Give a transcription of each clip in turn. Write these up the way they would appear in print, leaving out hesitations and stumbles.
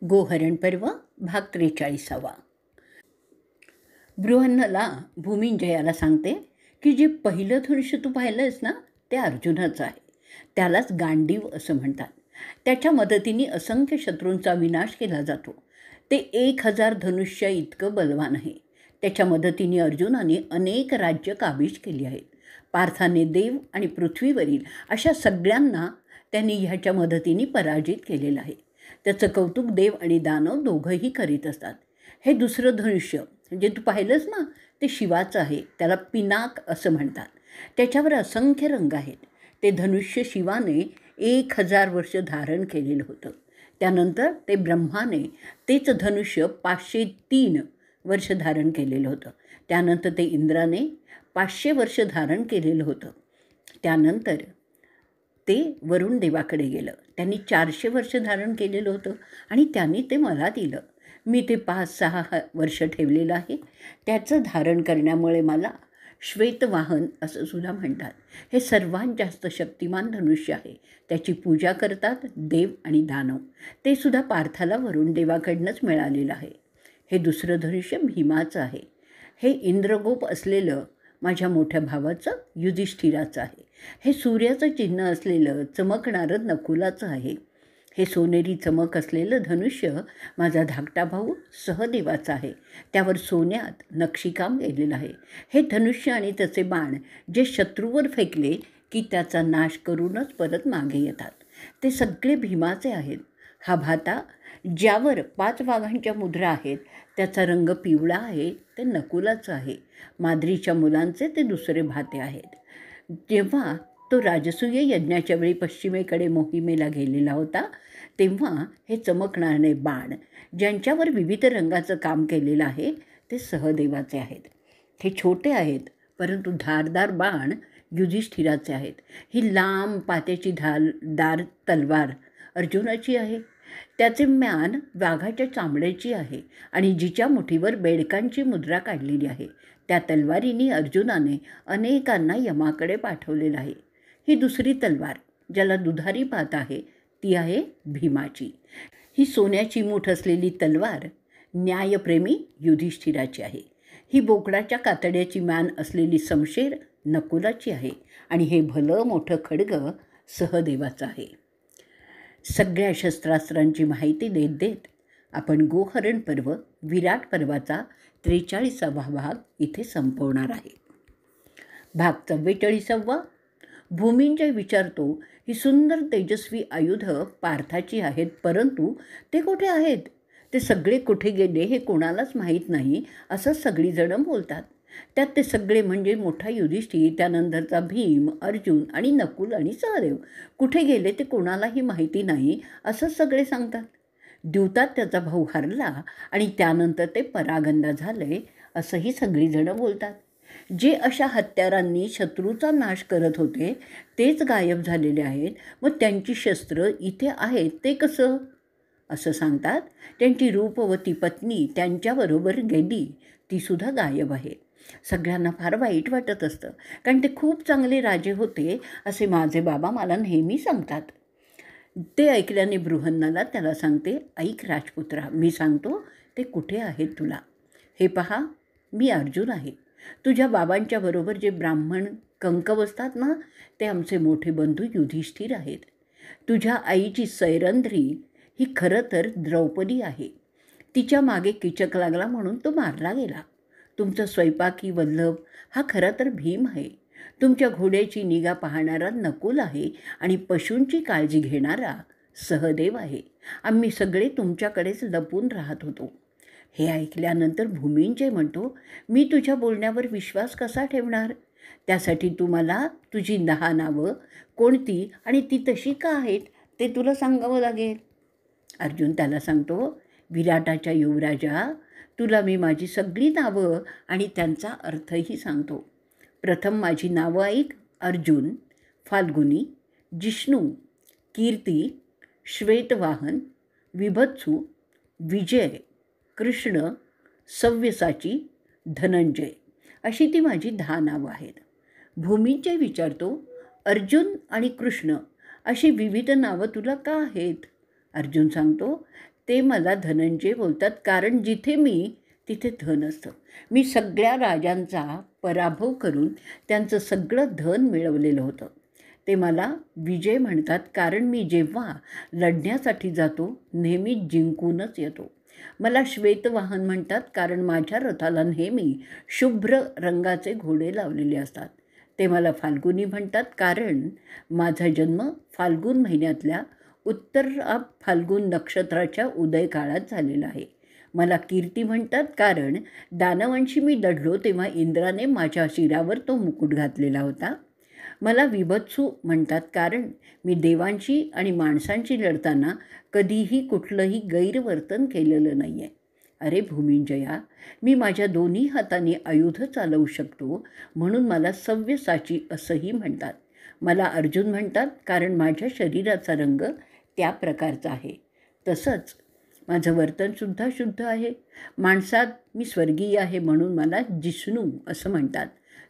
गोहरण पर्व भाग 43. बृहन्नला भूमिंजयाला सांगते की जे पहिलं धनुष्य तू पाहिलंस ना ते अर्जुनाचं आहे. त्यालाच गांडीव असं म्हणतात. त्याच्या मदतीने असंख्य शत्रूंचा विनाश केला जातो. ते 1000 धनुष्य इतकं बलवान आहे. त्याच्या मदतीने अर्जुनाने अनेक राज्य काबीज केली आहेत. पार्थाने देव आणि पृथ्वीवरील अशा सगळ्यांना त्यांनी ह्याच्या मदतीने पराजित केलेलं आहे. त्याचं कौतुक देव आणि दानव दोघंही करीत असतात. हे दुसरं धनुष्य जे तू पाहिलंस ना ते शिवाचं आहे. त्याला पिनाक असं म्हणतात. त्याच्यावर असंख्य रंग आहेत. ते धनुष्य शिवाने 1000 वर्ष धारण केलेलं होतं. त्यानंतर ते ब्रह्माने तेच धनुष्य 503 वर्ष धारण केलेलं होतं. त्यानंतर ते इंद्राने 500 वर्ष धारण केलेलं होतं. त्यानंतर ते वरुण देवाकडे गेलं. त्यांनी 400 वर्ष धारण केलेलं होतं आणि त्यांनी ते मला दिलं. मी ते 5-6 वर्ष ठेवलेलं आहे. त्याचं धारण करण्यामुळे मला श्वेतवाहन असं सुद्धा म्हणतात. हे सर्वात जास्त शक्तिमान धनुष्य आहे. त्याची पूजा करतात देव आणि दानव. ते सुद्धा पार्थाला वरुण देवाकडनंच मिळालेलं आहे. हे दुसरं धनुष्य भीमाचं आहे. हे इंद्रगोप असलेलं माझ्या मोठ्या भावाचं युधिष्ठिराचं आहे. हे सूर्याचं चिन्ह असलेलं चमकणारं नकुलाचं आहे. हे सोनेरी चमक असलेलं धनुष्य माझा धाकटा भाऊ सहदेवाचा आहे. त्यावर सोन्यात नक्षीकाम केलेलं आहे. हे धनुष्य आणि त्याचे बाण जे शत्रूवर फेकले की त्याचा नाश करूनच परत मागे येतात ते सगळे भीमाचे आहेत. हा भाता ज्यावर 5 वाघांच्या मुद्रा आहेत त्याचा रंग पिवळा आहे ते नकुलाचं आहे. माद्रीच्या मुलांचे ते दुसरे भाते आहेत. जेव्हा तो राजसूय यज्ञाच्या वेळी पश्चिमेकडे मोहिमेला गेलेला होता तेव्हा हे चमकणारे बाण ज्यांच्यावर विविध रंगाचं काम केलेलं आहे ते सहदेवाचे आहेत. हे छोटे आहेत परंतु धारदार बाण युधिष्ठिराचे आहेत. ही लांब पात्याची दार तलवार अर्जुनाची आहे. त्याचे म्यान वाघाच्या चामड्याची आहे आणि जिच्या मुठीवर बेडकांची मुद्रा काढलेली आहे. त्या तलवारीने अर्जुनाने अनेकांना यमाकडे पाठवलेलं आहे. ही दुसरी तलवार ज्याला दुधारी पात आहे ती आहे भीमाची. ही सोन्याची मूठ असलेली तलवार न्यायप्रेमी युधिष्ठिराची आहे. ही बोकडाच्या कातड्याची मान असलेली समशेर नकुलाची आहे आणि हे भलं मोठं खड्ग सहदेवाचं आहे. सगळ्या शस्त्रास्त्रांची माहिती देत देत आपण गोहरण पर्व विराट पर्वाचा 43वा भाग इथे संपवणार आहे. भाग 44. भूमिंजय विचारतो ही सुंदर तेजस्वी आयुध पार्थाची आहेत परंतु ते कुठे आहेत? ते सगळे कुठे गेले हे कोणालाच माहीत नाही असं सगळीजणं बोलतात. त्यात ते सगळे म्हणजे मोठा युधिष्ठिर, त्यानंतरचा भीम, अर्जुन आणि नकुल आणि सहदेव कुठे गेले ते कोणालाही माहिती नाही असं सगळे सांगतात. द्यूतात त्याचा भाऊ हरला आणि त्यानंतर ते परागंदा झाले असंही सगळीजणं बोलतात. जे अशा हत्यारांनी शत्रूचा नाश करत होते तेच गायब झालेले आहेत. मग त्यांची शस्त्र इथे आहेत ते कसं? असं सांगतात. त्यांची रूपवती पत्नी त्यांच्याबरोबर गेली तीसुद्धा गायब आहे. सगळ्यांना फार वाईट वाटत असतं कारण ते खूप चांगले राजे होते असे माझे बाबा मला नेहमी सांगतात. ते ऐकल्याने बृहन्नला त्याला सांगते, ऐक राजपुत्रा, मी सांगतो ते कुठे आहेत तुला. हे पहा, मी अर्जुन आहे. तुझ्या बाबांच्या बरोबर जे ब्राह्मण कंक बसतात ना ते आमचे मोठे बंधू युधिष्ठिर आहेत. तुझ्या आईची सैरंध्री ही खरं तर द्रौपदी आहे. तिच्या मागे कीचक लागला म्हणून तो मारला गेला. तुमचा स्वयंपाकी वल्लभ हा खरा तर भीम आहे. तुमच्या घोड्याची निगा पाहणारा नकुल आहे आणि पशूंची काळजी घेणारा सहदेव आहे. आम्ही सगळे तुमच्याकडेच लपून राहत होतो. हे ऐकल्यानंतर भूमिंजय म्हणतो, मी तुझ्या बोलण्यावर विश्वास कसा ठेवणार? त्यासाठी तू मला तुझी 10 नावं कोणती आणि ती तशी का आहेत ते तुला सांगावं लागेल. अर्जुन त्याला सांगतो, विराटाच्या युवराजा, तुला मी माझी सगळी नावं आणि त्यांचा अर्थही सांगतो. प्रथम माझी नावं ऐक. अर्जुन, फाल्गुनी, जिष्णू, कीर्ती, श्वेतवाहन, विभत्सु, विजय, कृष्ण, सव्यसाची, धनंजय अशी ती माझी 10 नावं आहेत. भूमिंजय विचारतो, अर्जुन आणि कृष्ण अशी विविध नावं तुला का आहेत? अर्जुन सांगतो, ते मला धनंजय बोलतात, कारण जिथे मी तिथे धन असतं. मी सगळ्या राजांचा पराभव करून त्यांचं सगळं धन मिळवलेलं होतं. ते मला विजय म्हणतात, कारण मी जेव्हा लढण्यासाठी जातो नेहमी जिंकूनच येतो. मला श्वेतवाहन म्हणतात, कारण माझ्या रथाला नेहमी शुभ्र रंगाचे घोडे लावलेले असतात. ते मला फाल्गुनी म्हणतात, कारण माझा जन्म फाल्गुन महिन्यातल्या उत्तर फाल्गुन नक्षत्राच्या उदय काळात झालेला आहे. मला कीर्ती म्हणतात, कारण दानवांशी मी लढलो तेव्हा इंद्राने माझ्या शिरावर तो मुकुट घातलेला होता. मला विभत्सू म्हणतात, कारण मी देवांशी आणि माणसांशी लढताना कधीही कुठलंही गैरवर्तन केलेलं नाही आहे. अरे भूमिंजया, मी माझ्या दोन्ही हातांनी आयुध चालवू शकतो, म्हणून मला सव्यसाची असंही म्हणतात. मला अर्जुन म्हणतात, कारण माझ्या शरीराचा रंग त्या प्रकारचा आहे. तसंच माझं वर्तनसुद्धा शुद्ध आहे. माणसात मी स्वर्गीय आहे, म्हणून मला जिष्णू असं म्हणतात.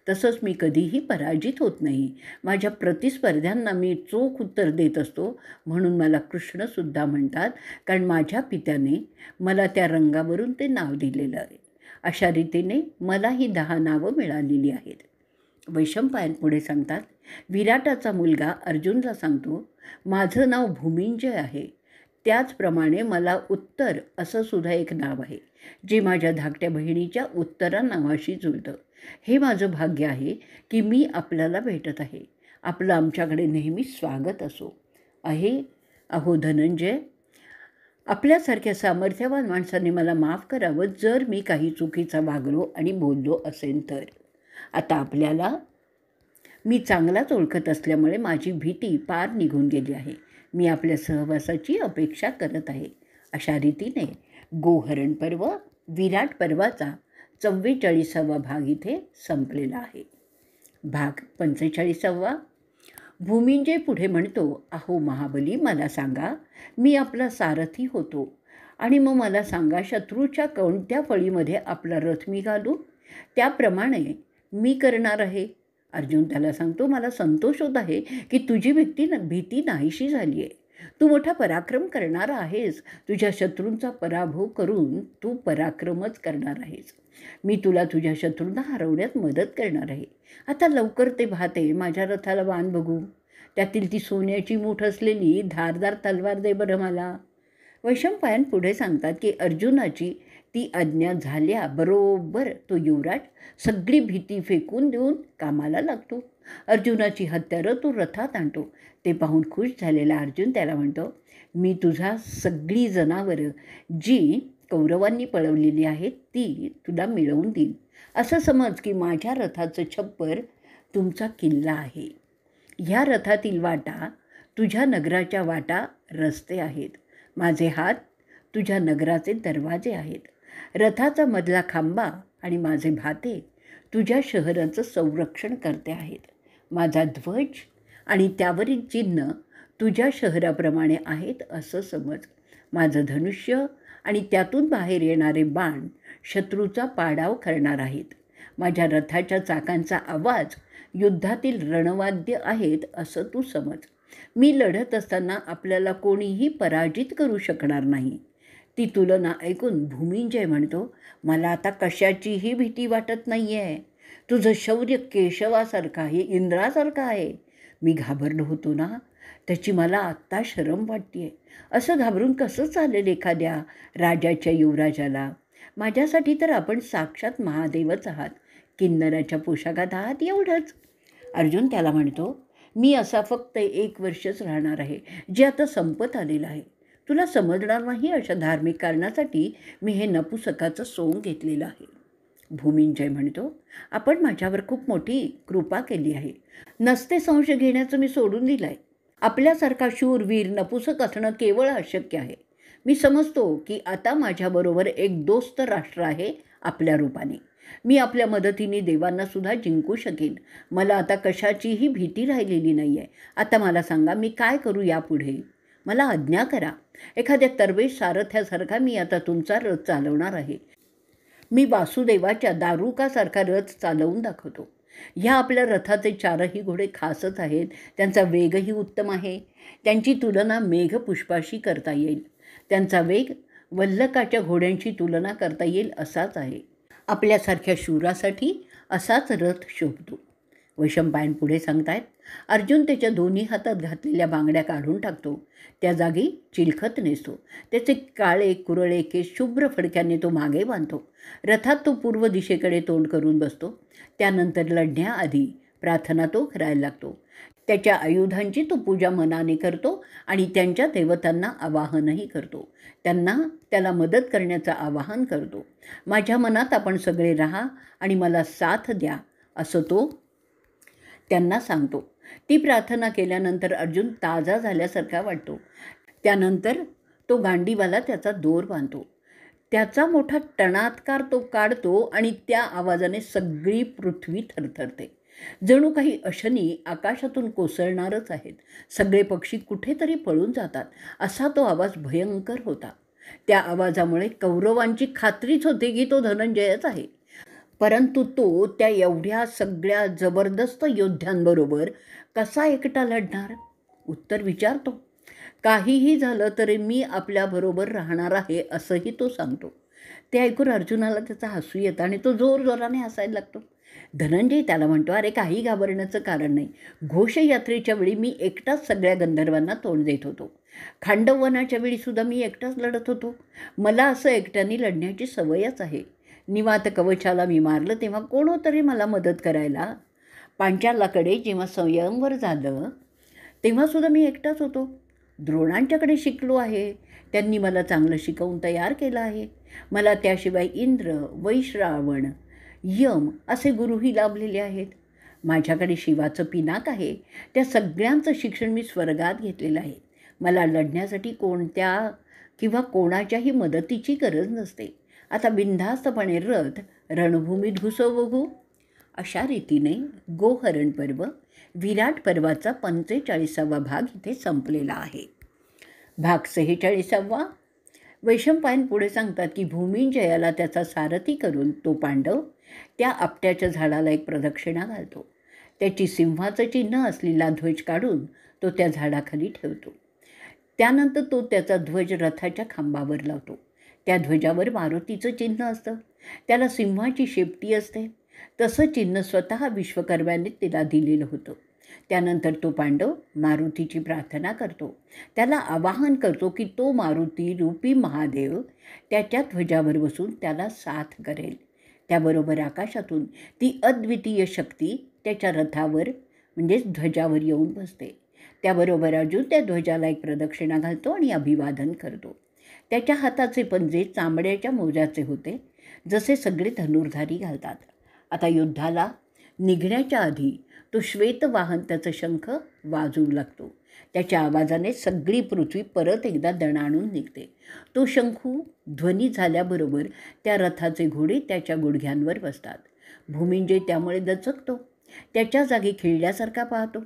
तसंच मी कधीही पराजित होत नाही. माझ्या प्रतिस्पर्ध्यांना मी चोख उत्तर देत असतो, म्हणून मला कृष्णसुद्धा म्हणतात, कारण माझ्या पित्याने मला त्या रंगावरून ते नाव दिलेलं आहे. अशा रीतीने मला ही 10 नावं मिळालेली आहेत. वैशंपायन पुढे सांगतात, विराटाचा मुलगा अर्जुनला सांगतो, माझं नाव भूमिंजय आहे. त्याचप्रमाणे मला उत्तर असं सुद्धा एक नाव आहे, जे माझ्या धाकट्या बहिणीच्या उत्तरा नावाशी जुळतं. हे माझं भाग्य आहे की मी आपल्याला भेटत आहे. आपलं आमच्याकडे नेहमी स्वागत असो. अहो धनंजय, आपल्यासारख्या सामर्थ्यवान माणसाने मला माफ करावं जर मी काही चुकीचा वागलो आणि बोललो असेल तर. आता आपल्याला मी चांगलाच ओळखत असल्यामुळे माझी भीती पार निघून गेली आहे. मी आपल्या सहवासाची अपेक्षा करत आहे. अशा रीतीने गोहरण पर्व विराट पर्वाचा 44वा भाग इथे संपलेला आहे. भाग 45वा. भूमिंजय पुढे म्हणतो, अहो महाबली, मला सांगा, मी आपला सारथी होतो आणि मग मला सांगा, शत्रूच्या कोणत्या फळीमध्ये आपला रथ मी घालू, त्याप्रमाणे मी करणार आहे. अर्जुन त्याला सांगतो, मला संतोष होत आहे की तुझी भीती नाहीशी झाली आहे. तू मोठा पराक्रम करणार आहेस. तुझ्या शत्रूंचा पराभव करून तू पराक्रमच करणार आहेस. मी तुला तुझ्या शत्रूंना हरवण्यात मदत करणार आहे. आता लवकर ते भाते माझ्या रथाला बाण बघू. त्यातील ती सोन्याची मूठ असलेली धारदार तलवार दे बरं मला. वैशंपायन पुढे सांगतात की अर्जुनाची ती आज्ञा झाल्याबरोबर तो युवराज सगळी भीती फेकून देऊन कामाला लागतो. अर्जुनाची हत्यारं तो रथात आणतो. ते पाहून खुश झालेला अर्जुन त्याला म्हणतो, मी तुझा सगळी जनावरं जी कौरवांनी पळवलेली आहेत ती तुला मिळवून देईन. असं समज की माझ्या रथाचं छप्पर तुमचा किल्ला आहे. ह्या रथातील वाटा तुझ्या नगराच्या वाटा रस्ते आहेत. माझे हात तुझ्या नगराचे दरवाजे आहेत. रथाचा मधला खांबा आणि माझे भाते तुझ्या शहराचं संरक्षण करते आहेत. माझा ध्वज आणि त्यावरील चिन्ह तुझ्या शहराप्रमाणे आहेत असं समज. माझं धनुष्य आणि त्यातून बाहेर येणारे बाण शत्रूचा पाडाव करणार आहेत. माझ्या रथाच्या चाकांचा आवाज युद्धातील रणवाद्य आहेत असं तू समज. मी लढत असताना आपल्याला कोणीही पराजित करू शकणार नाही. ती तुलना ऐकून भूमिंजय म्हणतो, मला आता कशाचीही भीती वाटत नाही आहे. तुझं शौर्य केशवासारखं आहे, इंद्रासारखं आहे. मी घाबरलो होतो ना, त्याची मला आत्ता शरम वाटते आहे. असं घाबरून कसं चालेल एखाद्या राजाच्या युवराजाला. माझ्यासाठी तर आपण साक्षात महादेवच आहात. किन्नराच्या पोशाखात आहात एवढंच. अर्जुन त्याला म्हणतो, मी असा फक्त 1 वर्षच राहणार आहे, जे आता संपत आलेलं आहे. तुला समजणार नाही अशा धार्मिक कारणासाठी मी हे नपुसकाचं सोंग घेतलेलं आहे. भूमिंजय म्हणतो, आपण माझ्यावर खूप मोठी कृपा केली आहे. नसते संशय घेण्याचं मी सोडून दिलं आहे. आपल्यासारखा शूरवीर नपुसक असणं केवळ अशक्य आहे. मी समजतो की आता माझ्याबरोबर एक दोस्त राष्ट्र आहे आपल्या रूपाने. मी आपल्या मदतीने देवांनासुद्धा जिंकू शकेन. मला आता कशाचीही भीती राहिलेली नाही आहे. आता मला सांगा, मी काय करू यापुढे? मला आज्ञा करा. एखाद्या तरवेश सारथ्यासारखा मी आता तुमचा रथ चालवणार आहे. मी वासुदेवाच्या दारुकासारखा रथ चालवून दाखवतो. ह्या आपल्या रथाचे 4ही घोडे खासच आहेत. त्यांचा वेगही उत्तम आहे. त्यांची तुलना मेघपुष्पाशी करता येईल. त्यांचा वेग वल्लकाच्या घोड्यांची तुलना करता येईल असाच आहे. आपल्यासारख्या शूरासाठी असाच रथ शोभतो. वैशंपायन पुढे सांगतायत, अर्जुन त्याच्या दोन्ही हातात घातलेल्या बांगड्या काढून टाकतो. त्या जागी चिलखत नेसतो. त्याचे काळे कुरळे केस शुभ्र फडक्याने तो मागे बांधतो. रथात तो पूर्व दिशेकडे तोंड करून बसतो. त्यानंतर लढण्याआधी प्रार्थना तो करायला लागतो. त्याच्या आयुधांची तो पूजा मनाने करतो आणि त्यांच्या देवतांना आवाहनही करतो. त्याला मदत करण्याचं आवाहन करतो. माझ्या मनात आपण सगळे राहा आणि मला साथ द्या असं तो त्यांना सांगतो. ती प्रार्थना केल्यानंतर अर्जुन ताजा झाल्यासारखा वाटतो. त्यानंतर तो गांडीवाला त्याचा दोर बांधतो. त्याचा मोठा टणात्कार तो काढतो आणि त्या आवाजाने सगळी पृथ्वी थरथरते. जणू काही अशनी आकाशातून कोसळणारच आहेत. सगळे पक्षी कुठेतरी पळून जातात. असा तो आवाज भयंकर होता. त्या आवाजामुळे कौरवांची खात्रीच होते की तो धनंजयच आहे. परंतु तो त्या एवढ्या सगळ्या जबरदस्त योद्ध्यांबरोबर कसा एकटा लढणार? उत्तर विचारतो. काहीही झालं तरी मी आपल्याबरोबर राहणार आहे असंही तो सांगतो. ते ऐकून अर्जुनाला त्याचा हसू येतं आणि तो जोरजोराने हसायला लागतो. धनंजय त्याला म्हणतो, अरे काही घाबरण्याचं कारण नाही. घोषयात्रेच्या वेळी मी एकटाच सगळ्या गंधर्वांना तोंड देत होतो. खांडववनाच्या वेळीसुद्धा मी एकटाच लढत होतो. मला असं एकट्याने लढण्याची सवयच आहे. निवात कवचाला मी मारलं तेव्हा कोण होतं रे मला मदत करायला? पांचालाकडे जेव्हा स्वयंवर झालं तेव्हासुद्धा मी एकटाच होतो. द्रोणांच्याकडे शिकलो आहे. त्यांनी मला चांगलं शिकवून तयार केलं आहे. मला त्याशिवाय इंद्र, वैश्रावण, यम असे गुरुही लाभलेले आहेत. माझ्याकडे शिवाचं पिनाक आहे. त्या सगळ्यांचं शिक्षण मी स्वर्गात घेतलेलं आहे. मला लढण्यासाठी कोणत्या किंवा कोणाच्याही मदतीची गरज नसते. आता बिनधास्तपणे रथ रणभूमीत घुसव बघू. अशा रीतीने गोहरण पर्व विराट पर्वाचा 45वा भाग इथे संपलेला आहे. भाग 46वा. वैशंपायन पुढे सांगतात की भूमिंजयाला त्याचा सारथी करून तो पांडव त्या आपट्याच्या झाडाला एक प्रदक्षिणा घालतो. त्याची सिंहाचं चिन्ह असलेला ध्वज काढून तो त्या झाडाखाली ठेवतो. त्यानंतर तो त्याचा ध्वज रथाच्या खांबावर लावतो. त्या ध्वजावर मारुतीचं चिन्ह असतं. त्याला सिंहाची शेपटी असते. तसं चिन्ह स्वतः विश्वकर्म्याने तिला दिलेलं होतं. त्यानंतर तो पांडव मारुतीची प्रार्थना करतो. त्याला आवाहन करतो की तो मारुती रूपी महादेव त्याच्या ध्वजावर बसून त्याला साथ करेल. त्याबरोबर आकाशातून ती अद्वितीय शक्ती त्याच्या रथावर म्हणजेच ध्वजावर येऊन बसते. त्याबरोबर अर्जुन त्या ध्वजाला एक प्रदक्षिणा घालतो आणि अभिवादन करतो. त्याच्या हाताचे पंजे चांबड्याच्या मोजाचे होते, जसे सगळे धनुर्धारी घालतात. आता युद्धाला निघण्याच्या आधी तो श्वेतवाहन त्याचं शंख वाजवू लागतो. त्याच्या आवाजाने सगळी पृथ्वी परत एकदा दणाणून निघते. तो शंखू ध्वनी झाल्याबरोबर त्या रथाचे घोडे त्याच्या गुडघ्यांवर बसतात. भूमिंजय त्यामुळे दचकतो. त्याच्या जागी खिळल्यासारखा पाहतो.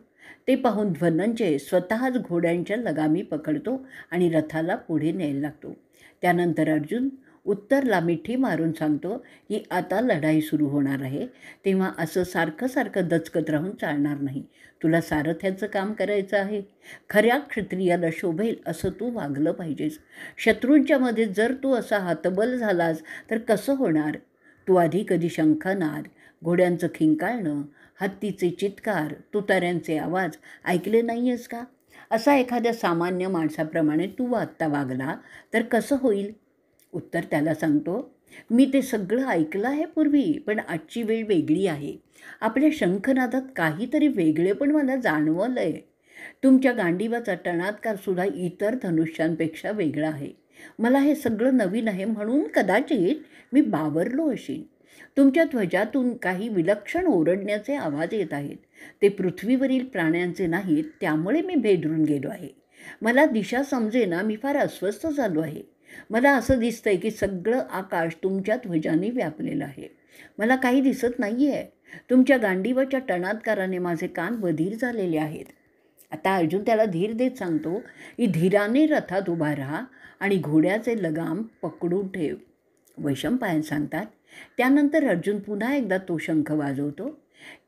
ते पाहून धनंजय स्वतःच घोड्यांच्या लगामी पकडतो आणि रथाला पुढे न्यायला लागतो. त्यानंतर अर्जुन उत्तरला मिठी मारून सांगतो की आता लढाई सुरू होणार आहे, तेव्हा असं सारखं सारखं दचकत राहून चालणार नाही. तुला सारथ्याचं काम करायचं आहे. खऱ्या क्षत्रियाला शोभेल असं तू वागलं पाहिजेस. शत्रूंच्या मध्ये जर तू असा हतबल झालास तर कसं होणार? तू आधी कधी शंखनाद, घोड्यांचं खिंकाळणं, हत्तीचे चित्कार, तुताऱ्यांचे आवाज ऐकले नाही आहेस का? असा एखाद्या सामान्य माणसाप्रमाणे तू आत्ता वागला तर कसं होईल? उत्तर त्याला सांगतो, मी ते सगळं ऐकलं आहे पूर्वी, पण आजची वेळ वेगळी आहे. आपल्या शंखनादात काहीतरी वेगळे पण मला जाणवलं आहे. तुमच्या गांडीवाचा टणात्कारसुद्धा इतर धनुष्यांपेक्षा वेगळा आहे. मला हे सगळं नवीन आहे म्हणून कदाचित मी बावरलो असेन. तुमच्या ध्वजातून काही विलक्षण ओरडण्याचे आवाज येत आहेत. ते पृथ्वीवरील प्राण्यांचे नाहीत, त्यामुळे मी भेदरून गेलो आहे. मला दिशा समजेना, मी फार अस्वस्थ झालो आहे. मला असं दिसतंय की सगळं आकाश तुमच्या ध्वजाने व्यापलेलं आहे. मला काही दिसत नाही आहे. तुमच्या गांडीवाच्या टणात्काराने माझे कान बधीर झालेले आहेत. आता अर्जुन त्याला धीर देत सांगतो की धीराने रथात उभा राहा आणि घोड्याचे लगाम पकडून ठेव. वैशंपायन सांगतात, त्यानंतर अर्जुन पुन्हा एकदा तो शंख वाजवतो.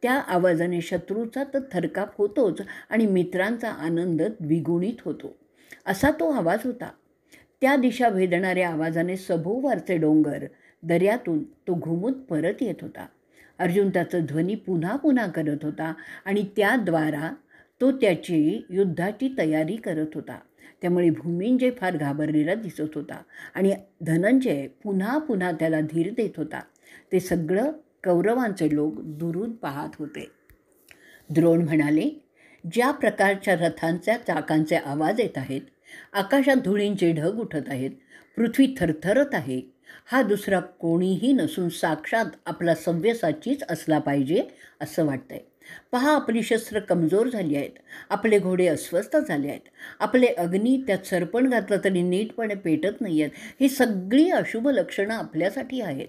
त्या आवाजाने शत्रूचा तर थरकाप होतोच आणि मित्रांचा आनंद द्विगुणित होतो. असा तो आवाज होता. त्या दिशा भेदणाऱ्या आवाजाने सभोवारचे डोंगर दऱ्यातून तो घुमून परत येत होता. अर्जुन त्याचं ध्वनी पुन्हा पुन्हा करत होता आणि त्याद्वारा तो त्याची युद्धाची तयारी करत होता. त्यामुळे भूमिंजय फार घाबरलेला दिसत होता आणि धनंजय पुन्हा पुन्हा त्याला धीर देत होता. ते सगळं कौरवांचे लोक दुरून पाहत होते. द्रोण म्हणाले, ज्या प्रकारच्या रथांच्या चाकांचे आवाज येत आहेत, आकाशात धुळींचे ढग उठत आहेत, पृथ्वी थरथरत आहे, हा दुसरा कोणीही नसून साक्षात आपला सव्यसाचीच असला पाहिजे असं वाटतंय. पहा, आपली शस्त्र कमजोर झाली आहेत, आपले घोडे अस्वस्थ झाले आहेत, आपले अग्नी त्यात सरपण घातलं तरी नीटपणे पेटत नाही आहेत. ही सगळी अशुभ लक्षणं आपल्यासाठी आहेत.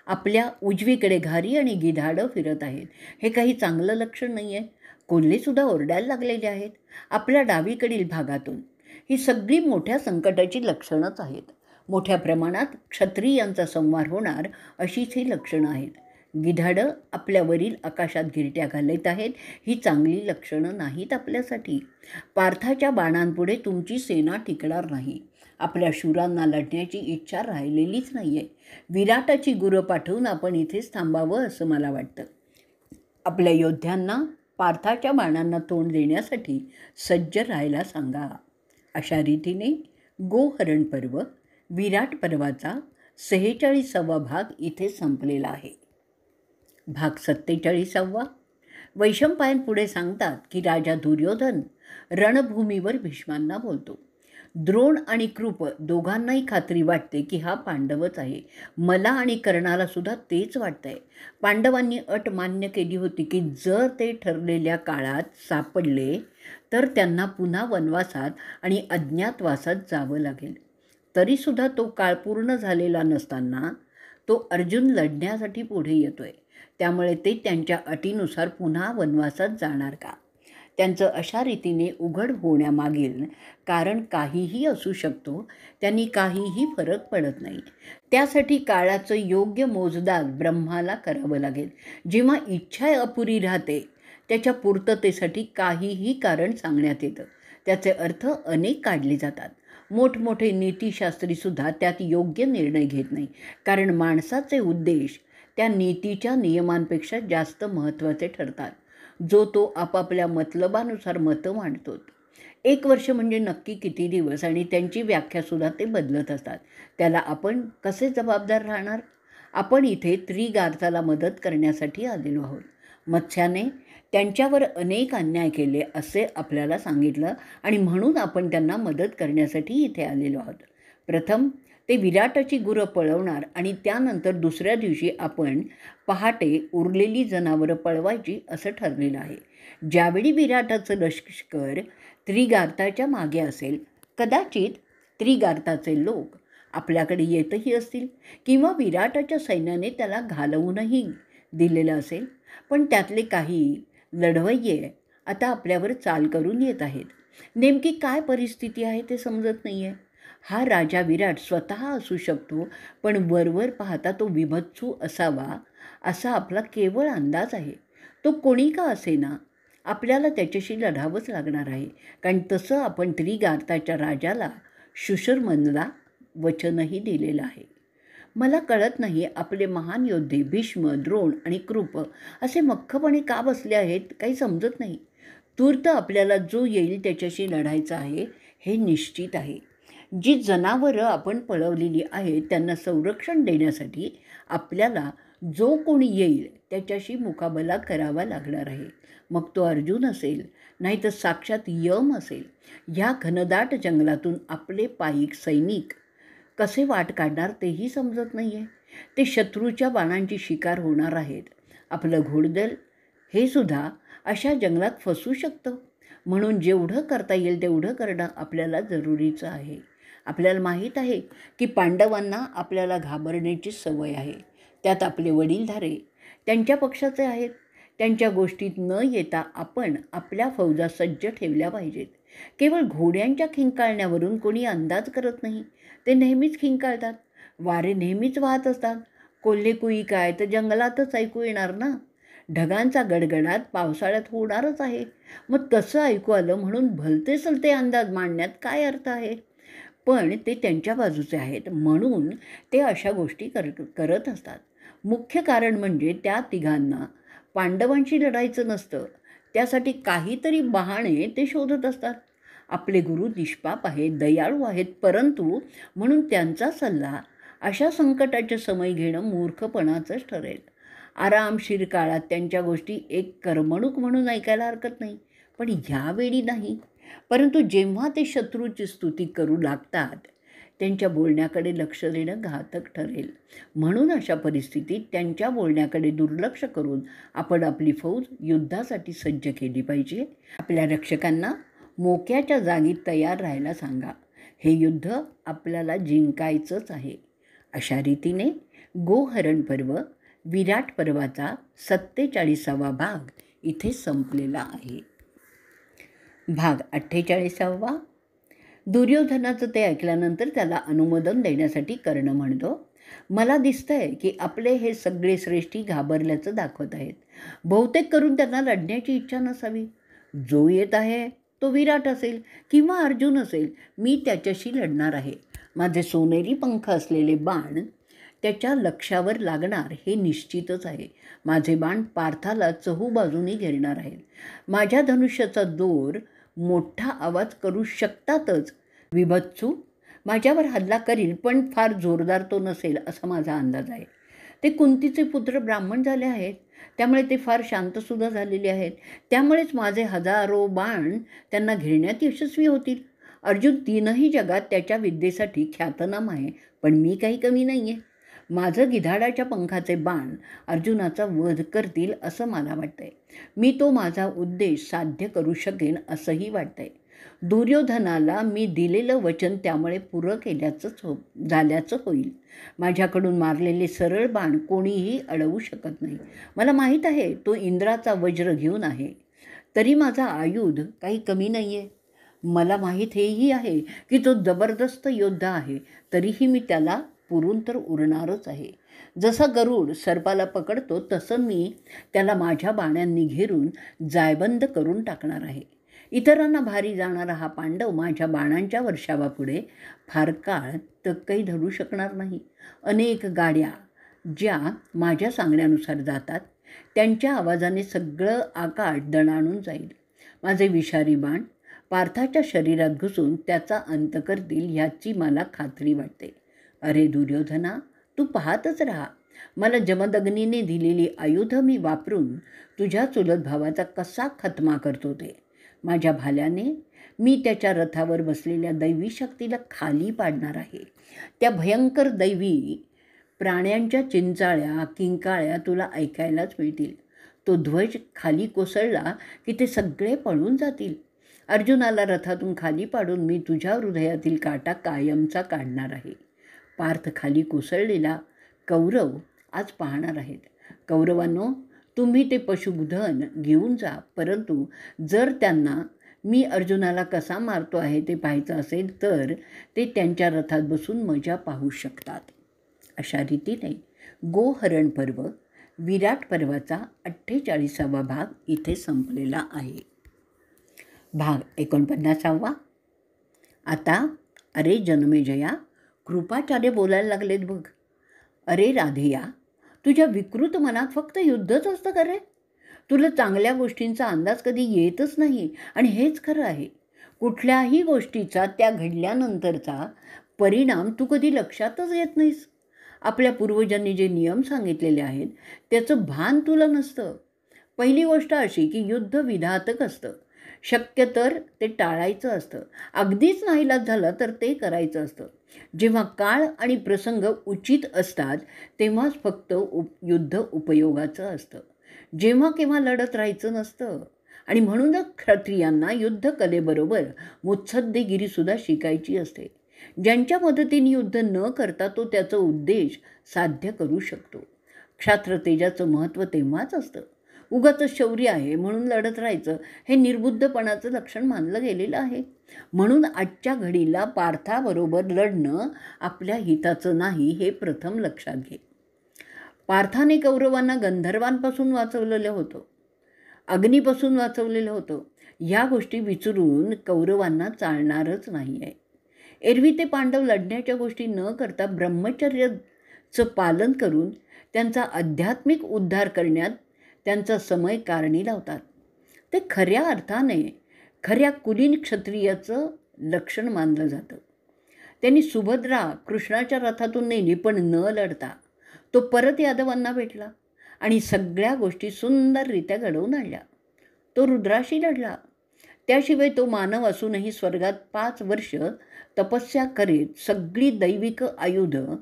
आपल्या उजवीकडे घारी आणि गिधाडं फिरत आहेत. हे काही चांगलं लक्षण नाही आहे. कोल्हेसुद्धा ओरडायला लागलेले आहेत आपल्या डावीकडील भागातून. ही सगळी मोठ्या संकटाची लक्षणंच आहेत. मोठ्या प्रमाणात क्षत्रियांचा संहार होणार अशीच ही लक्षणं आहेत. गिधाडं आपल्यावरील आकाशात गिरट्या घालत आहेत. ही चांगली लक्षणं नाहीत आपल्यासाठी. पार्थाच्या बाणांपुढे तुमची सेना टिकणार नाही. आपल्या शूरांना लढण्याची इच्छा राहिलेलीच नाही आहे. विराटाची गुरं पाठवून आपण इथेच थांबावं असं मला वाटतं. आपल्या योद्ध्यांना पार्थाच्या बाणांना तोंड देण्यासाठी सज्ज राहायला सांगा. अशा रीतीने गोहरण पर्व, विराट पर्वाचा 46वा भाग इथे संपलेला आहे. भाग 47वा. वैशंपायन पुढे सांगतात की राजा दुर्योधन रणभूमीवर भीष्मांना बोलतो. द्रोण आणि कृप दोघांनाही खात्री वाटते की हा पांडवच आहे. मला आणि कर्णाला सुद्धा तेच वाटतंय. पांडवांनी अट मान्य केली होती की जर ते ठरलेल्या काळात सापडले तर त्यांना पुन्हा वनवासात आणि अज्ञातवासात जावं लागेल. तरीसुद्धा तो काळ पूर्ण झालेला नसताना तो अर्जुन लढण्यासाठी पुढे येतोय. त्यामुळे ते त्यांच्या अटीनुसार पुन्हा वनवासात जाणार का? त्यांचं अशा रीतीने उघड होण्यामागील कारण काहीही असू शकतो. त्यांनी काहीही फरक पडत नाही. त्यासाठी काळाचं योग्य मोजदाद ब्रह्माला करावं लागेल. जेव्हा इच्छा अपुरी राहते त्याच्या पूर्ततेसाठी काहीही कारण सांगण्यात येतं. त्याचे अर्थ अनेक काढले जातात. मोठमोठे नीतिशास्त्रीसुद्धा त्यात योग्य निर्णय घेत नाही, कारण माणसाचे उद्देश त्या नीतीच्या नियमांपेक्षा जास्त महत्त्वाचे ठरतात. जो तो आपापल्या मतलबानुसार मतं मांडतो. 1 वर्ष म्हणजे नक्की किती दिवस आणि त्यांची व्याख्यासुद्धा ते बदलत असतात. त्याला आपण कसे जबाबदार राहणार? आपण इथे त्रिगार्थाला मदत करण्यासाठी आलेलो आहोत. मत्स्याने त्यांच्यावर अनेक अन्याय केले असे आपल्याला सांगितलं आणि म्हणून आपण त्यांना मदत करण्यासाठी इथे आलेलो आहोत. प्रथम ते विराटाची गुरं पळवणार आणि त्यानंतर दुसऱ्या दिवशी आपण पहाटे उरलेली जनावरं पळवायची असं ठरलेलं आहे. ज्यावेळी विराटाचं लष्कर त्रिगार्थाच्या मागे असेल, कदाचित त्रिगार्थाचे लोक आपल्याकडे येतही असतील किंवा विराटाच्या सैन्याने त्याला घालवूनही दिलेलं असेल. पण त्यातले काही लढवय्ये आता आपल्यावर चाल करून येत आहेत. नेमकी काय परिस्थिती आहे ते समजत नाही आहे. हा राजा विराट स्वतः असू शकतो, पण वरवर पाहता तो विभत्सू असावा असा आपला केवळ अंदाज आहे. तो कोणी का असेना, आपल्याला त्याच्याशी लढावंच लागणार आहे. कारण तसं आपण त्रिगार्थाच्या राजाला शुशर्मनला वचनही दिलेलं आहे. मला कळत नाही आपले महान योद्धे भीष्म, द्रोण आणि कृप असे मख्खपणे का बसले आहेत, काही समजत नाही. तूर्त आपल्याला जो येईल त्याच्याशी लढायचं आहे हे निश्चित आहे. जी जनावरं आपण पळवलेली आहेत त्यांना संरक्षण देण्यासाठी आपल्याला जो कोणी येईल त्याच्याशी मुकाबला करावा लागणार आहे. मग तो अर्जुन असेल, नाही तर साक्षात यम असेल. ह्या घनदाट जंगलातून आपले पायीक सैनिक कसे वाट काढणार तेही समजत नाही आहे. ते शत्रूच्या बाणांची शिकार होणार आहेत. आपलं घोडदल हे सुद्धा अशा जंगलात फसू शकतं. म्हणून जेवढं करता येईल तेवढं करणं आपल्याला जरुरीचं आहे. आपल्याला माहीत आहे की पांडवांना आपल्याला घाबरण्याची सवय आहे. त्यात आपले वडीलधारे त्यांच्या पक्षाचे आहेत. त्यांच्या गोष्टीत न येता आपण आपल्या फौजा सज्ज ठेवल्या पाहिजेत. केवळ घोड्यांच्या खिंकाळण्यावरून कोणी अंदाज करत नाही. ते नेहमीच खिंकाळतात. वारे नेहमीच वाहत असतात. कोल्हेकुई काय तर जंगलातच ऐकू येणार ना. ढगांचा गडगडाट पावसाळ्यात होणारच आहे. मग तसं ऐकू आलं म्हणून भलते सलते अंदाज मांडण्यात काय अर्थ आहे? पण ते त्यांच्या बाजूचे आहेत म्हणून ते अशा गोष्टी करत असतात. मुख्य कारण म्हणजे त्या तिघांना पांडवांशी लढायचं नसतं. त्यासाठी काहीतरी बहाणे ते शोधत असतात. आपले गुरु निष्पाप आहेत, दयाळू आहेत, परंतु म्हणून त्यांचा सल्ला अशा संकटाचे समय घेणं मूर्खपणाचंच ठरेल. आरामशीर काळात त्यांच्या गोष्टी एक करमणूक म्हणून ऐकायला हरकत नाही, पण ह्यावेळी नाही. परंतु जेव्हा ते शत्रूची स्तुती करू लागतात त्यांच्या बोलण्याकडे लक्ष देणं घातक ठरेल. म्हणून अशा परिस्थितीत त्यांच्या बोलण्याकडे दुर्लक्ष करून आपण आपली फौज युद्धासाठी सज्ज केली पाहिजे. आपल्या रक्षकांना मोक्याच्या जागी तयार राहायला सांगा. हे युद्ध आपल्याला जिंकायचंच आहे. अशा रीतीने गोहरण पर्व विराट पर्वाचा 47वा भाग इथे संपलेला आहे. भाग 48वा. दुर्योधनाचं ते ऐकल्यानंतर त्याला अनुमोदन देण्यासाठी कर्ण म्हणतो, मला दिसतंय की आपले हे सगळे श्रेष्ठी घाबरल्याचं दाखवत आहेत. बहुतेक करून त्यांना लढण्याची इच्छा नसावी. जो येत आहे तो विराट असेल किंवा अर्जुन असेल. मी त्याच्याशी लढणार आहे. माझे सोनेरी पंख असलेले बाण त्याच्या लक्ष्यावर लागणार हे निश्चितच आहे. माझे बाण पार्थाला चहूबाजूनी घेरणार आहेत. माझ्या धनुष्याचा दोर मोठा आवाज करू शकतातच. विभत्सू माझ्यावर हल्ला करील, पण फार जोरदार तो नसेल असा माझा अंदाज आहे. ते कुंतीचे पुत्र ब्राह्मण झाले आहेत, त्यामुळे ते फार शांतसुद्धा झालेले आहेत. त्यामुळेच माझे हजारो बाण त्यांना घेण्यात यशस्वी होतील. अर्जुन 3ही जगात त्याच्या विद्येसाठी ख्यातनाम आहे, पण मी काही कमी नाही आहे. माझं गिधाडाच्या पंखाचे बाण अर्जुनाचा वध करतील असं मला वाटतंय. मी तो माझा उद्देश साध्य करू शकेन असंही वाटतंय. दुर्योधनाला मी दिलेलं वचन त्यामुळे पुरं झाल्याचं होईल. माझ्याकडून मारलेले सरळ बाण कोणीही अडवू शकत नाही. मला माहीत आहे तो इंद्राचा वज्र घेऊन आहे, तरी माझा आयुध काही कमी नाही आहे. मला माहीत हेही आहे की तो जबरदस्त योद्धा आहे, तरीही मी त्याला पुरून तर उरणारच आहे. जसा गरुड सर्पाला पकडतो तसं मी त्याला माझ्या बाणांनी घेरून जायबंद करून टाकणार आहे. इतरांना भारी जाणारा हा पांडव माझ्या बाणांच्या वर्षावापुढे फार काळ तकही धरू शकणार नाही. अनेक गाड्या ज्या माझ्या सांगण्यानुसार जातात त्यांच्या आवाजाने सगळं आकाश दणाणून जाईल. माझे विषारी बाण पार्थाच्या शरीरात घुसून त्याचा अंत करतील ह्याची मला खात्री वाटते. अरे दुर्योधना, तू पाहतच राहा. मला जमदग्नीने दिलेली आयुध मी वापरून तुझ्या चुलत भावाचा कसा खतमा करतो ते. माझ्या भाल्याने मी त्याच्या रथावर बसलेल्या दैवी शक्तीला खाली पाडणार आहे. त्या भयंकर दैवी प्राण्यांच्या चिंचाळ्या किंकाळ्या तुला ऐकायलाच मिळतील. तो ध्वज खाली कोसळला की ते सगळे पळून जातील. अर्जुनाला रथातून खाली पाडून मी तुझ्या हृदयातील काटा कायमचा काढणार आहे. पार्थ खाली कोसळलेला कौरव आज पाहणार आहेत. कौरवांनो, तुम्ही ते पशुधन घेऊन जा, परंतु जर त्यांना मी अर्जुनाला कसा मारतो आहे ते पाहायचं असेल तर ते त्यांच्या रथात बसून मजा पाहू शकतात. अशा रीतीने गोहरण पर्व विराट पर्वाचा 48वा भाग इथे संपलेला आहे. भाग 49वा. आता अरे जनमेजया, कृपाचार्य बोलायला लागलेत बघ. अरे राधेया, तुझ्या विकृत मनात फक्त युद्धच असतं का रे? तुला चांगल्या गोष्टींचा अंदाज कधी येतच नाही. आणि हेच खरं आहे, कुठल्याही गोष्टीचा त्या घडल्यानंतरचा परिणाम तू कधी लक्षातच घेत नाहीस. आपल्या पूर्वजांनी जे नियम सांगितलेले आहेत त्याचं भान तुला नसतं. पहिली गोष्ट अशी की युद्ध विधातक असतं. शक्य तर ते टाळायचं असतं. अगदीच नाईलाज झाला तर ते करायचं असतं. जेव्हा काळ आणि प्रसंग उचित असतात तेव्हाच फक्त युद्ध उपयोगाचं असतं. जेव्हा केव्हा लढत राहायचं नसतं. आणि म्हणूनच क्षत्रियांना युद्धकलेबरोबर मुत्सद्देगिरीसुद्धा शिकायची असते. ज्यांच्या मदतीने युद्ध न करता तो त्याचा उद्देश साध्य करू शकतो. क्षात्रतेजाचं महत्त्व तेव्हाच असतं. उगाच शौर्य आहे म्हणून लढत राहायचं हे निर्बुद्धपणाचं लक्षण मानलं गेलेलं आहे. म्हणून आजच्या घडीला पार्थाबरोबर लढणं आपल्या हिताचं नाही हे प्रथम लक्षात घे. पार्थाने कौरवांना गंधर्वांपासून वाचवलेलं होतं, अग्नीपासून वाचवलेलं होतं. ह्या गोष्टी विचारून कौरवांना चालणारच नाही आहे. एरवी ते पांडव लढण्याच्या गोष्टी न करता ब्रह्मचर्याचं पालन करून त्यांचा आध्यात्मिक उद्धार करण्यात त्यांचा समय कारणी लावतात. ते खऱ्या अर्थाने खऱ्या कुलीन क्षत्रियाचं लक्षण मानलं जातं. त्यांनी सुभद्रा कृष्णाच्या रथातून नेली, पण न लढता तो परत यादवांना भेटला आणि सगळ्या गोष्टी सुंदररित्या घडवून आणल्या. तो रुद्राशी लढला. त्याशिवाय तो मानव असूनही स्वर्गात 5 वर्ष तपस्या करीत सगळी दैविक आयुधं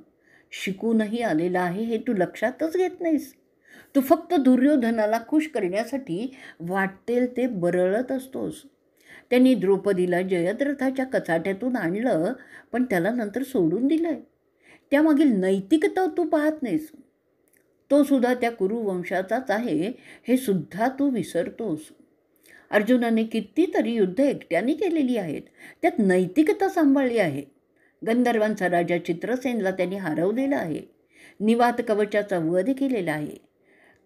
शिकूनही आलेला आहे, हे तू लक्षातच घेत नाहीस. तू फक्त दुर्योधनाला खुश करण्यासाठी वाटेल ते बरळत असतोस. त्यांनी द्रौपदीला जयद्रथाच्या कचाट्यातून आणलं, पण त्याला नंतर सोडून दिलं. त्यामागील नैतिकता तू पाहत नाहीस. तो सुद्धा त्या कुरुवंशाचाच आहे हे सुद्धा तू विसरतोस. अर्जुनाने कितीतरी युद्ध एकट्याने केलेली आहेत. त्यात नैतिकता सांभाळली आहे. गंधर्वांचा राजा चित्रसेनला त्यांनी हरवलेला आहे. निवात कवचाचा वध केलेला आहे.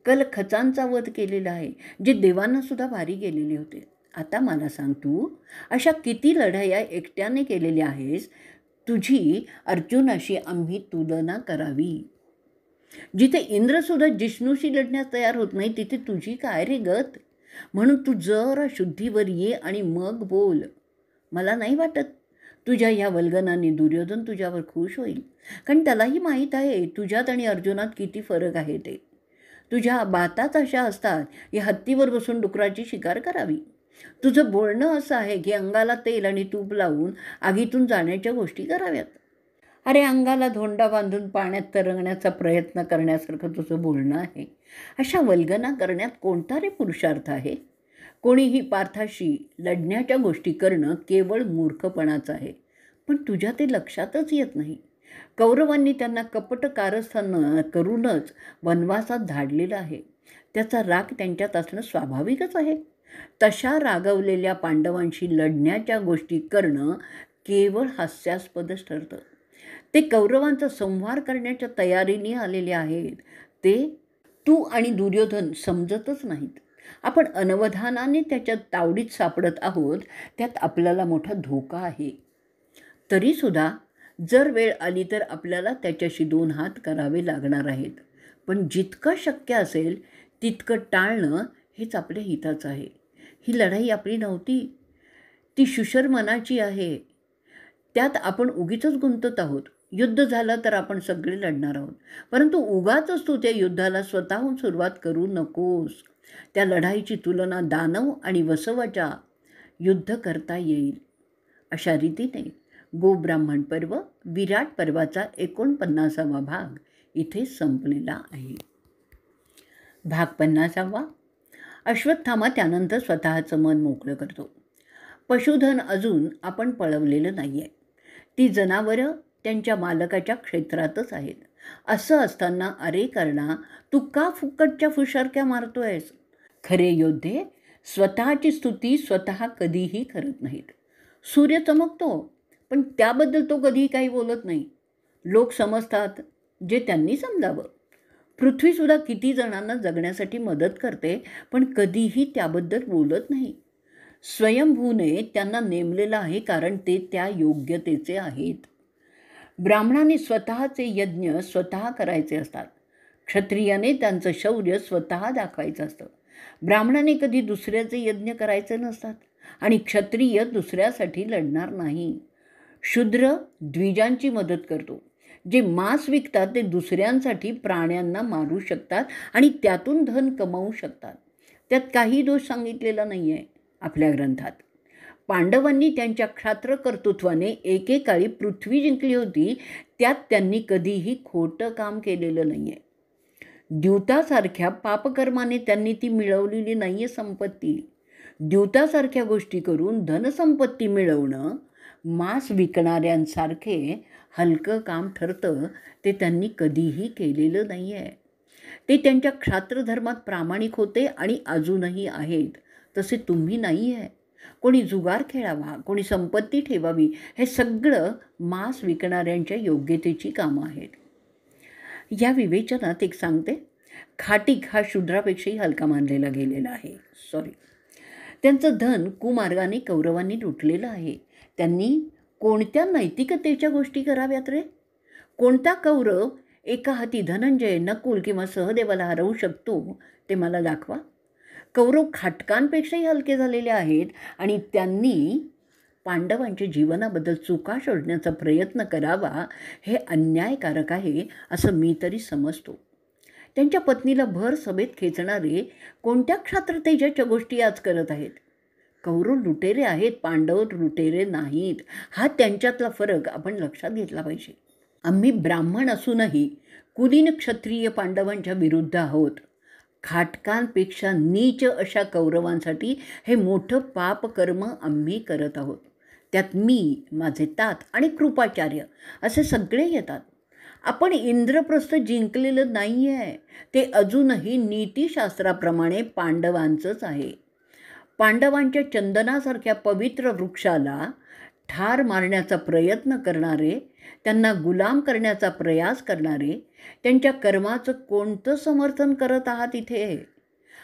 कलखचांचा वध केलेला आहे, जे देवांना सुद्धा भारी गेलेले होते. आता मला सांग, तू अशा किती लढाया एकट्याने केलेल्या आहेस? तुझी अर्जुनाशी आम्ही तुलना करावी? जिथे इंद्रसुद्धा जिष्णूशी लढण्यास तयार होत नाही, तिथे तुझी काय रे गत? म्हणून तू जरा शुद्धीवर ये आणि मग बोल. मला नाही वाटत तुझ्या ह्या वल्गनाने दुर्योधन तुझ्यावर खुश होईल, कारण त्यालाही माहीत आहे तुझ्यात आणि अर्जुनात किती फरक आहे ते. तुझ्या बाताच अशा असतात की हत्तीवर बसून डुकराची शिकार करावी. तुझं बोलणं असं आहे की अंगाला तेल आणि तूप लावून आगीतून जाण्याच्या गोष्टी कराव्यात. अरे, अंगाला धोंडा बांधून पाण्यात तरंगण्याचा प्रयत्न करण्यासारखं तुझं बोलणं आहे. अशा वल्गना करण्यात कोणता रे पुरुषार्थ आहे? कोणीही पार्थाशी लढण्याच्या गोष्टी करणं केवळ मूर्खपणाचं आहे, पण तुझ्या ते लक्षातच येत नाही. कौरवांनी त्यांना कपट कारस्थान करूनच वनवासात धाडलेलं आहे. त्याचा राग त्यांच्यात असणं स्वाभाविकच आहे. तशा रागवलेल्या पांडवांशी लढण्याच्या गोष्टी करणं केवळ हास्यास्पदच ठरतं. ते कौरवांचा संहार करण्याच्या तयारीने आलेले आहेत. ते तू आणि दुर्योधन समजतच नाहीत. आपण अनवधानाने त्याच्या तावडीत सापडत आहोत. त्यात आपल्याला मोठा धोका आहे. तरीसुद्धा जर वेळ आली तर आपल्याला त्याच्याशी 2 हात करावे लागणार आहेत. पण जितकं शक्य असेल तितकं टाळणं हेच आपल्या हिताचं आहे. ही लढाई आपली नव्हती, ती शुशर्मनाची आहे. त्यात आपण उगीचच गुंतत आहोत. युद्ध झालं तर आपण सगळे लढणार आहोत, परंतु उगाचच तू त्या युद्धाला स्वतःहून सुरुवात करू नकोस. त्या लढाईची तुलना दानव आणि वसवाच्या युद्ध करता येईल. अशा रीतीने गोब्राह्मण पर्व विराट पर्वाचा 49वा भाग इथे संपलेला आहे. भाग 50वा. अश्वत्थामा त्यानंतर स्वतःचं मन मोकळं करतो. पशुधन अजून आपण पळवलेलं नाही आहे. ती जनावरं त्यांच्या मालकाच्या क्षेत्रातच आहेत. असं असताना अरे कर्णा, तू का फुकटच्या फुशारक्या मारतोयस? खरे योद्धे स्वतःची स्तुती स्वतः कधीही करत नाहीत. सूर्य चमकतो, पण त्याबद्दल तो कधीही काही बोलत नाही. लोक समजतात जे त्यांनी समजावं. पृथ्वीसुद्धा किती जणांना जगण्यासाठी मदत करते, पण कधीही त्याबद्दल बोलत नाही. स्वयंभूने त्यांना नेमलेलं आहे, कारण ते त्या योग्यतेचे आहेत. ब्राह्मणाने स्वतःचे यज्ञ स्वतः करायचे असतात. क्षत्रियाने त्यांचं शौर्य स्वतः दाखवायचं असतं. ब्राह्मणाने कधी दुसऱ्याचे यज्ञ करायचे नसतात आणि क्षत्रिय दुसऱ्यासाठी लढणार नाही. शूद्र द्विजांची मदत करतो. जे मांस विकतात ते दुसऱ्यांसाठी प्राण्यांना मारू शकतात आणि त्यातून धन कमावू शकतात. त्यात काही दोष सांगितलेला नाही आहे आपल्या ग्रंथात. पांडवांनी त्यांच्या क्षात्र कर्तृत्वाने एकेकाळी पृथ्वी जिंकली होती. त्यात त्यांनी कधीही खोटं काम केलेलं नाही आहे. द्यूतासारख्या पापकर्माने त्यांनी ती मिळवलेली नाही आहे संपत्ती. द्यूतासारख्या गोष्टी करून धनसंपत्ती मिळवणं मांस विकणाऱ्यांसारखे हलकं काम ठरतं. ते त्यांनी कधीही केलेलं नाही आहे. ते त्यांच्या क्षात्रधर्मात प्रामाणिक होते आणि अजूनही आहेत. तसे तुम्ही नाही आहे. कोणी जुगार खेळावा, कोणी संपत्ती ठेवावी, हे सगळं मांस विकणाऱ्यांच्या योग्यतेची कामं आहेत. या विवेचनात एक सांगते. खाटीक हा शूद्रापेक्षाही हलका मानलेला गेलेला आहे. त्यांचं धन कुमार्गाने कौरवांनी लुटलेलं आहे. त्यांनी कोणत्या नैतिकतेच्या गोष्टी कराव्यात रे? कोणता कौरव एका हाती धनंजय, नकुल किंवा सहदेवाला हरवू शकतो ते मला दाखवा. कौरव खाटकांपेक्षाही हलके झालेले आहेत आणि त्यांनी पांडवांच्या जीवनाबद्दल चुका शोधण्याचा प्रयत्न करावा हे अन्यायकारक आहे असं मी तरी समजतो. त्यांच्या पत्नीला भर सभेत खेचणारे कोणत्या क्षात्रतेजाच्या गोष्टी आज करत आहेत? कौरव लुटेरे आहेत, पांडव लुटेरे नाहीत. हा त्यांच्यातला फरक आपण लक्षात घेतला पाहिजे. आम्ही ब्राह्मण असूनही कुलीन क्षत्रिय पांडवांच्या विरुद्ध आहोत. खाटकांपेक्षा नीच अशा कौरवांसाठी हे मोठं पापकर्म आम्ही करत आहोत. त्यात मी, माझे तात आणि कृपाचार्य असे सगळे येतात. आपण इंद्रप्रस्थ जिंकलेलं नाही आहे. ते अजूनही नीतिशास्त्राप्रमाणे पांडवांचंच आहे. पांडवांच्या चंदनासारख्या पवित्र वृक्षाला ठार मारण्याचा प्रयत्न करणारे, त्यांना गुलाम करण्याचा प्रयास करणारे, त्यांच्या कर्माचं कोणतं समर्थन करत आहात इथे?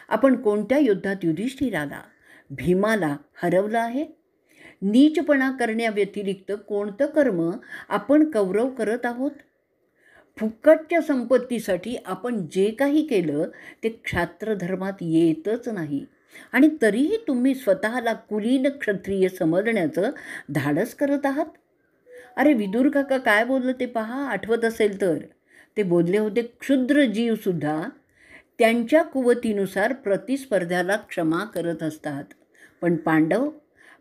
आपण कोणत्या युद्धात युधिष्ठिराला, भीमाला हरवलं आहे? नीचपणा करण्याव्यतिरिक्त कोणतं कर्म आपण कौरव करत आहोत? फुकटच्या संपत्तीसाठी आपण जे काही केलं ते क्षात्रधर्मात येतच नाही आणि तरीही तुम्ही स्वतःला कुलीन क्षत्रिय समजण्याचं धाडस करत आहात. अरे विदुर काका काय बोललं ते पहा, आठवत असेल तर. ते बोलले होते, क्षुद्र जीवसुद्धा त्यांच्या कुवतीनुसार प्रतिस्पर्ध्याला क्षमा करत असतात. पण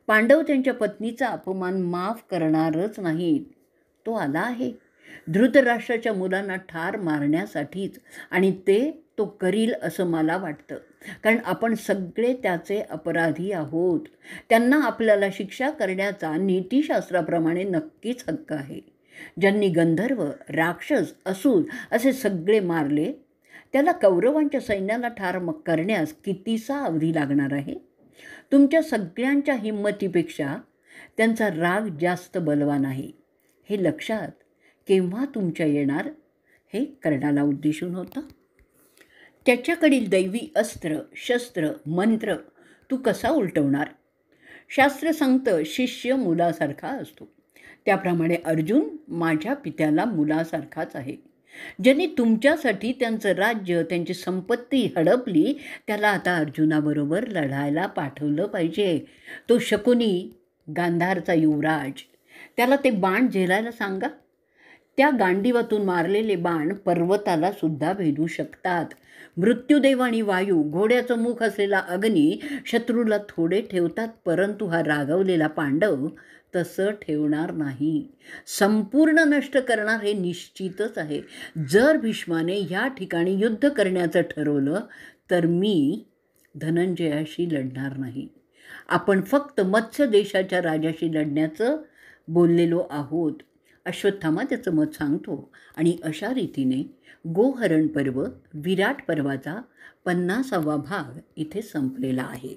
पांडव त्यांच्या पत्नीचा अपमान माफ करणारच नाहीत. तो आला आहे धृतराष्ट्राच्या मुलांना ठार मारण्यासाठीच आणि तो करील असं मला वाटतं. कारण आपण सगळे त्याचे अपराधी आहोत. त्यांना आपल्याला शिक्षा करण्याचा नीतिशास्त्राप्रमाणे नक्कीच हक्क आहे. ज्यांनी गंधर्व, राक्षस, असुर असे सगळे मारले त्याला कौरवांच्या सैन्याला ठार करण्यास कितीसा अवधी लागणार आहे? तुमच्या सगळ्यांच्या हिंमतीपेक्षा त्यांचा राग जास्त बलवान आहे. हे लक्षात केव्हा तुमच्या येणार? हे कर्णाला उद्देशून होतं. त्याच्याकडील दैवी अस्त्र, शस्त्र, मंत्र तू कसा उलटवणार? शास्त्र सांगतं शिष्य मुलासारखा असतो. त्याप्रमाणे अर्जुन माझ्या पित्याला मुलासारखाच आहे. ज्यांनी तुमच्यासाठी त्यांचं राज्य, त्यांची संपत्ती हडपली त्याला आता अर्जुनाबरोबर लढायला पाठवलं पाहिजे. तो शकुनी, गांधारचा युवराज, त्याला ते बाण झेलायला सांगा. त्या गांडीवातून मारलेले बाण पर्वताला सुद्धा भेदू शकतात. मृत्यूदेव आणि वायू, घोड्याचं मुख असलेला अग्नी शत्रूला थोडे ठेवतात, परंतु हा रागवलेला पांडव तसं ठेवणार नाही. संपूर्ण नष्ट करणार हे निश्चितच आहे. जर भीष्माने ह्या ठिकाणी युद्ध करण्याचं ठरवलं तर मी धनंजयाशी लढणार नाही. आपण फक्त मत्स्य देशाच्या राजाशी लढण्याचं बोललेलो आहोत. अश्वत्थामा त्याचं मत सांगतो आणि अशा रीतीने गोहरण पर्व, विराट पर्वाचा 50वा भाग इथे संपलेला आहे.